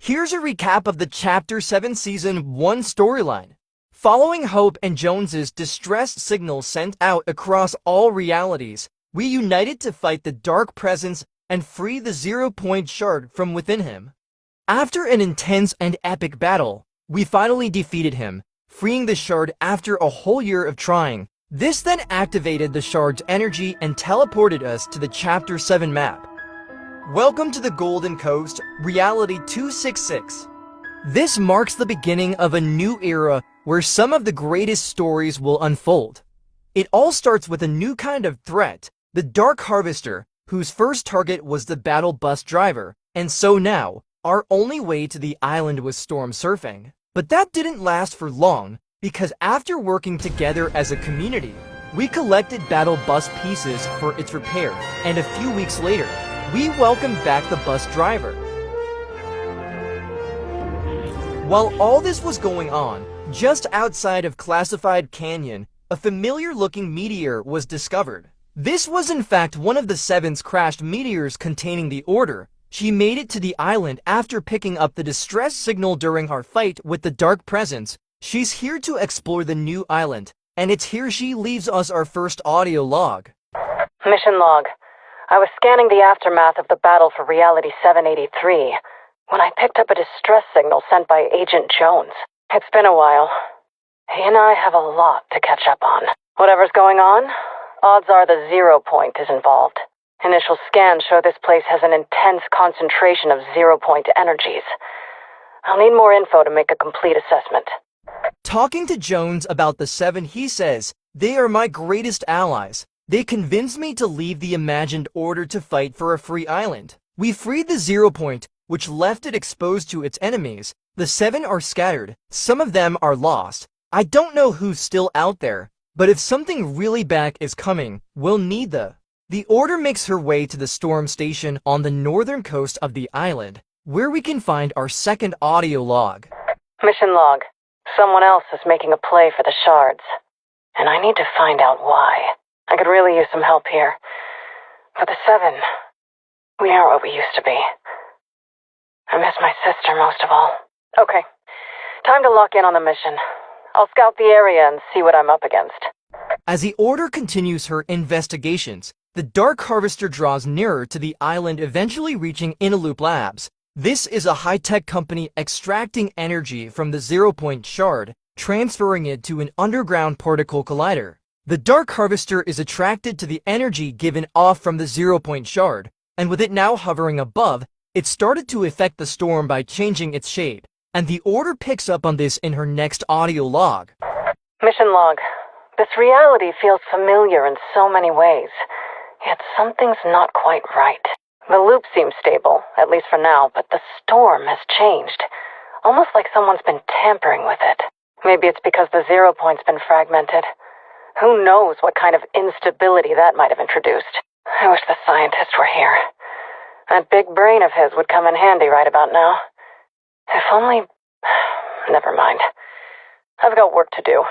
Here's a recap of the Chapter 7 Season 1 storyline. Following Hope and Jones's distress signal sent out across all realities, we united to fight the dark presence and free the 0-point shard from within him. After an intense and epic battle, we finally defeated him, freeing the shard after a whole year of trying. This then activated the shard's energy and teleported us to the Chapter 7 map. Welcome to the Golden Coast, Reality 266. This marks the beginning of a new era where some of the greatest stories will unfold. It all starts with a new kind of threat, the Dark Harvester, whose first target was the battle bus driver, and so now, our only way to the island was storm surfing. But that didn't last for long, because after working together as a community, we collected battle bus pieces for its repair, and a few weeks later, we welcomed back the bus driver. While all this was going on, just outside of Classified Canyon, a familiar-looking meteor was discovered. This was in fact one of the Seven's crashed meteors containing the Order. She made it to the island after picking up the distress signal during our fight with the Dark Presence. She's here to explore the new island, and it's here she leaves us our first audio log. Mission log. I was scanning the aftermath of the battle for Reality 783 when I picked up a distress signal sent by Agent Jones. It's been a while. He and I have a lot to catch up on. Whatever's going on, odds are the 0-point is involved. Initial scans show this place has an intense concentration of 0-point energies. I'll need more info to make a complete assessment. Talking to Jones about the Seven, he says, "They are my greatest allies. They convinced me to leave the imagined Order to fight for a free island. We freed the 0-point, which left it exposed to its enemies. The Seven are scattered. Some of them are lost. I don't know who's still out there, but if something really bad is coming, we'll need The Order makes her way to the storm station on the northern coast of the island, where we can find our second audio log. Mission log. Someone else is making a play for the shards, and I need to find out why. I could really use some help here. But the Seven, we aren't what we used to be. I miss my sister most of all. Okay, time to lock in on the mission. I'll scout the area and see what I'm up against. As the Order continues her investigations, the Dark Harvester draws nearer to the island, eventually reaching Inaloop Labs. This is a high-tech company extracting energy from the 0-point shard, transferring it to an underground particle collider. The Dark Harvester is attracted to the energy given off from the 0-point shard, and with it now hovering above, it started to affect the storm by changing its shape, and the Order picks up on this in her next audio log. Mission log. This reality feels familiar in so many ways, yet something's not quite right. The loop seems stable, at least for now, but the storm has changed, almost like someone's been tampering with it. Maybe it's because the 0-point's been fragmented. Who knows what kind of instability that might have introduced. I wish the scientist were here. That big brain of his would come in handy right about now. If only... Never mind. I've got work to do.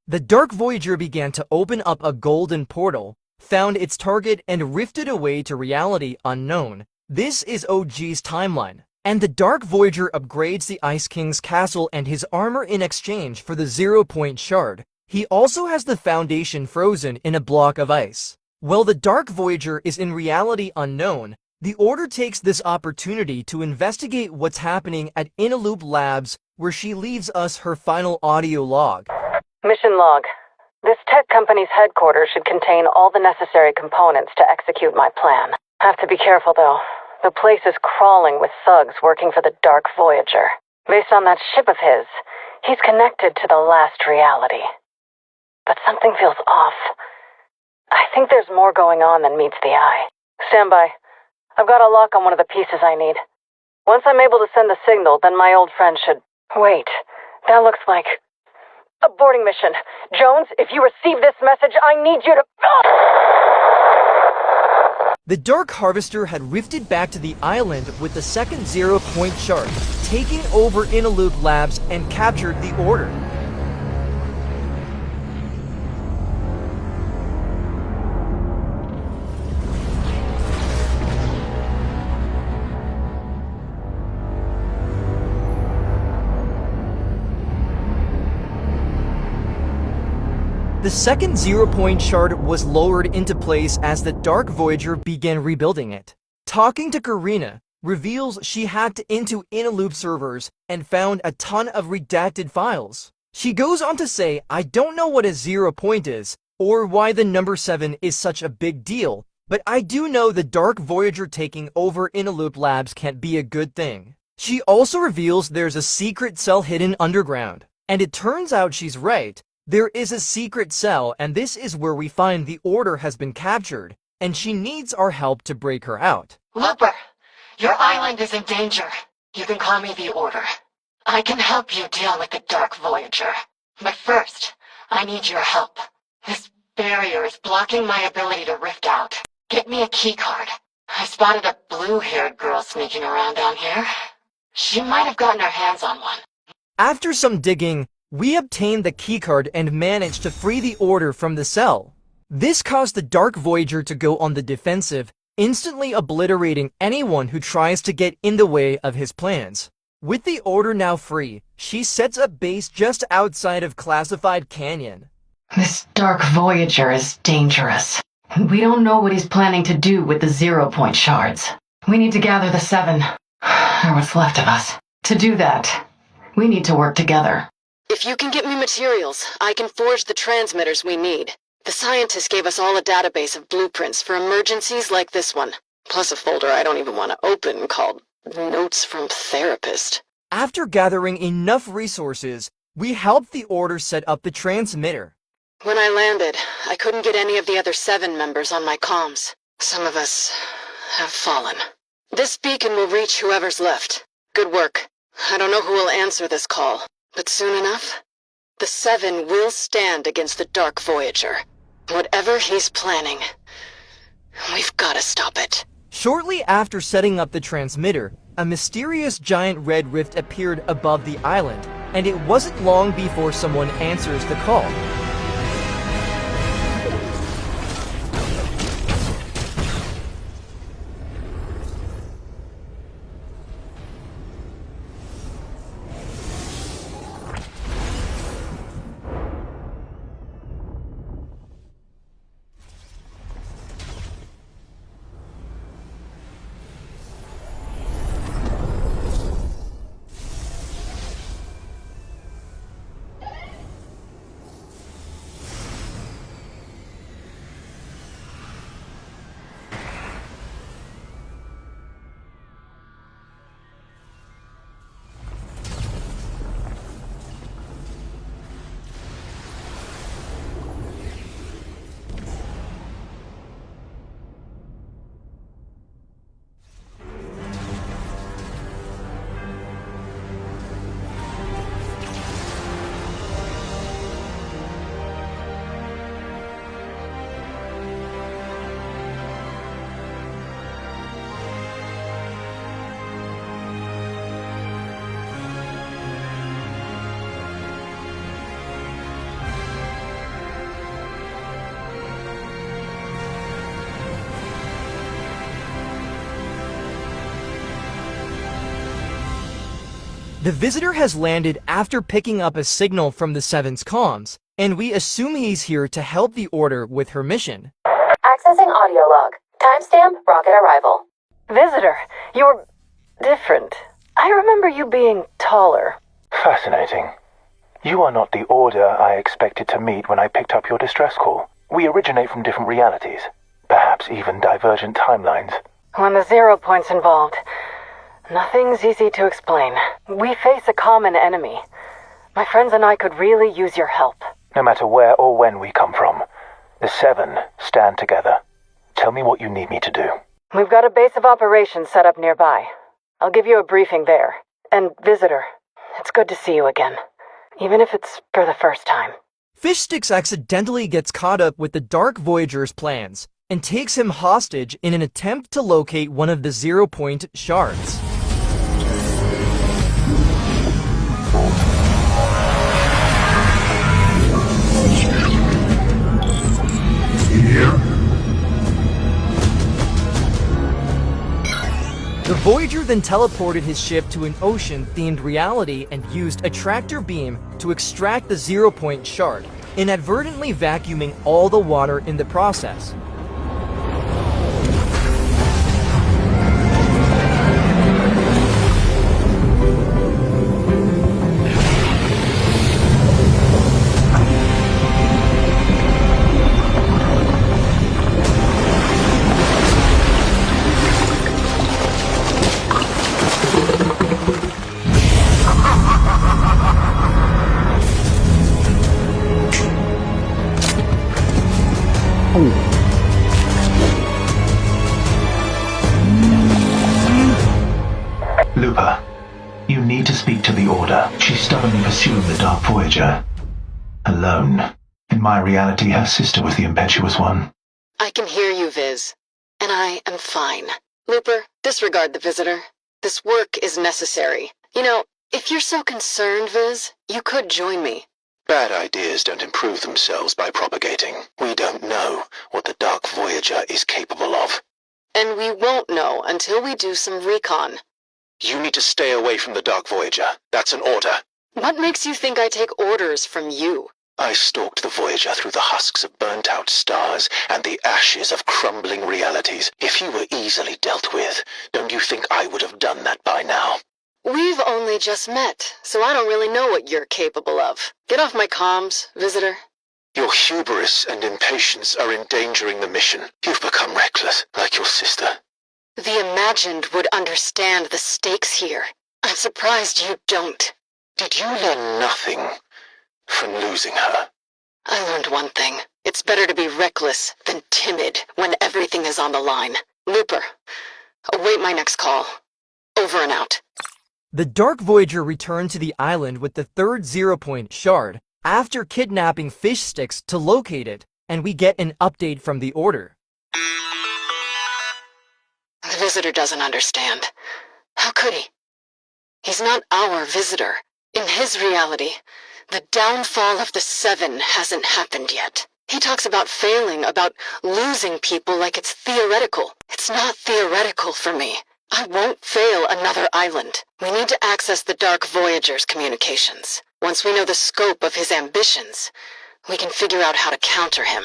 The Dark Voyager began to open up a golden portal, found its target, and rifted away to reality unknown. This is OG's timeline, and the Dark Voyager upgrades the Ice King's castle and his armor in exchange for the 0-point shard. He also has the Foundation frozen in a block of ice. While the Dark Voyager is in reality unknown, the Order takes this opportunity to investigate what's happening at Inaloop Labs, where she leaves us her final audio log. Mission log. This tech company's headquarters should contain all the necessary components to execute my plan. Have to be careful though. The place is crawling with thugs working for the Dark Voyager. Based on that ship of his, he's connected to the last reality. But something feels off. I think there's more going on than meets the eye. Stand by. I've got a lock on one of the pieces I need. Once I'm able to send the signal, then my old friend should... Wait, that looks like... a boarding mission. Jones, if you receive this message, I need you to... The Dark Harvester had rifted back to the island with the second 0-point shard, taking over Inaloop Labs and captured the Order. The second zero-point shard was lowered into place as the Dark Voyager began rebuilding it. Talking to Karina reveals she hacked into Inaloop servers and found a ton of redacted files. She goes on to say, "I don't know what a 0 point is, or why the number 7 is such a big deal, but I do know the Dark Voyager taking over Inaloop Labs can't be a good thing." She also reveals there's a secret cell hidden underground, and it turns out she's right. There is a secret cell, and this is where we find the Order has been captured, and she needs our help to break her out. Looper, your island is in danger. You can call me the Order. I can help you deal with the Dark Voyager. But first, I need your help. This barrier is blocking my ability to rift out. Get me a keycard. I spotted a blue-haired girl sneaking around down here. She might have gotten her hands on one. After some digging, we obtained the keycard and managed to free the Order from the cell. This caused the Dark Voyager to go on the defensive, instantly obliterating anyone who tries to get in the way of his plans. With the Order now free, she sets up base just outside of Classified Canyon. This Dark Voyager is dangerous. We don't know what he's planning to do with the 0 point shards. We need to gather the 7, or what's left of us. To do that, we need to work together. If you can get me materials, I can forge the transmitters we need. The scientists gave us all a database of blueprints for emergencies like this one, plus a folder I don't even want to open called Notes from Therapist. After gathering enough resources, we helped the Order set up the transmitter. When I landed, I couldn't get any of the other 7 members on my comms. Some of us have fallen. This beacon will reach whoever's left. Good work. I don't know who will answer this call, but soon enough, the 7 will stand against the Dark Voyager. Whatever he's planning, we've got to stop it. Shortly after setting up the transmitter, a mysterious giant red rift appeared above the island, and it wasn't long before someone answers the call. The visitor has landed after picking up a signal from the 7's comms, and we assume he's here to help the Order with her mission. Accessing audio log. Timestamp rocket arrival. Visitor, you're different. I remember you being taller. Fascinating. You are not the Order I expected to meet when I picked up your distress call. We originate from different realities, perhaps even divergent timelines. When the 0 point's involved, nothing's easy to explain. We face a common enemy. My friends and I could really use your help. No matter where or when we come from, the 7 stand together. Tell me what you need me to do. We've got a base of operations set up nearby. I'll give you a briefing there. And visitor, it's good to see you again, even if it's for the first time. Fishsticks accidentally gets caught up with the Dark Voyager's plans and takes him hostage in an attempt to locate one of the 0 point shards. The Voyager then teleported his ship to an ocean-themed reality and used a tractor beam to extract the 0 point shard. inadvertently vacuuming all the water in the process. Looper, you need to speak to the Order. She's stubbornly pursuing the Dark Voyager. Alone. In my reality, her sister was the impetuous one. I can hear you, Viz. And I am fine. Looper, disregard the visitor. This work is necessary. You know, if you're so concerned, Viz, you could join me. Bad ideas don't improve themselves by propagating. We don't know what the Dark Voyager is capable of. And we won't know until we do some recon. You need to stay away from the Dark Voyager. That's an order. What makes you think I take orders from you? I stalked the Voyager through the husks of burnt-out stars and the ashes of crumbling realities. If you were easily dealt with, don't you think I would have done that by now? We've only just met, so I don't really know what you're capable of. Get off my comms, visitor. Your hubris and impatience are endangering the mission. You've become reckless, like your sister. The Imagined would understand the stakes here. I'm surprised you don't. Did you learn nothing from losing her? I learned one thing. It's better to be reckless than timid when everything is on the line. Looper, await my next call. Over and out. The Dark Voyager returned to the island with the third zero-point shard after kidnapping fish sticks to locate it, and we get an update from the Order. The visitor doesn't understand. How could he? He's not our visitor. In his reality, the downfall of the Seven hasn't happened yet. He talks about failing, about losing people like it's theoretical. It's not theoretical for me. I won't fail another island. We need to access the Dark Voyager's communications. Once we know the scope of his ambitions, we can figure out how to counter him.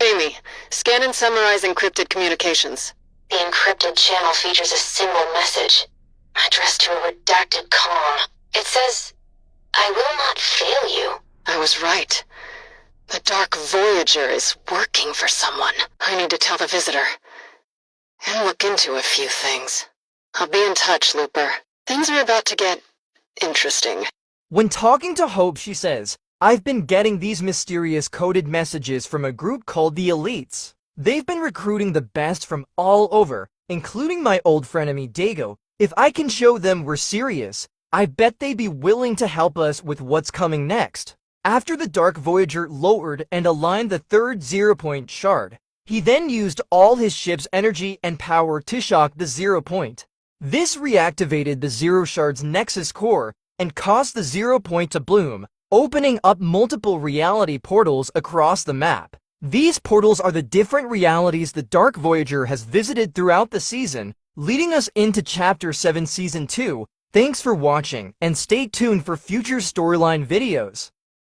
Amy, scan and summarize encrypted communications. The encrypted channel features a symbol message, addressed to a redacted comm. It says, "I will not fail you." I was right. The Dark Voyager is working for someone. I need to tell the visitor. And look into a few things. I'll be in touch, Looper. Things are about to get interesting. When talking to Hope, she says, "I've been getting these mysterious coded messages from a group called the Elites. They've been recruiting the best from all over, including my old frenemy Dago. If I can show them we're serious, I bet they'd be willing to help us with what's coming next." After the Dark Voyager lowered and aligned the third zero-point shard, he then used all his ship's energy and power to shock the zero point. This reactivated the Zero Shard's Nexus core and caused the Zero Point to bloom, opening up multiple reality portals across the map. These portals are the different realities the Dark Voyager has visited throughout the season, leading us into Chapter 7 Season 2. Thanks for watching, and stay tuned for future storyline videos.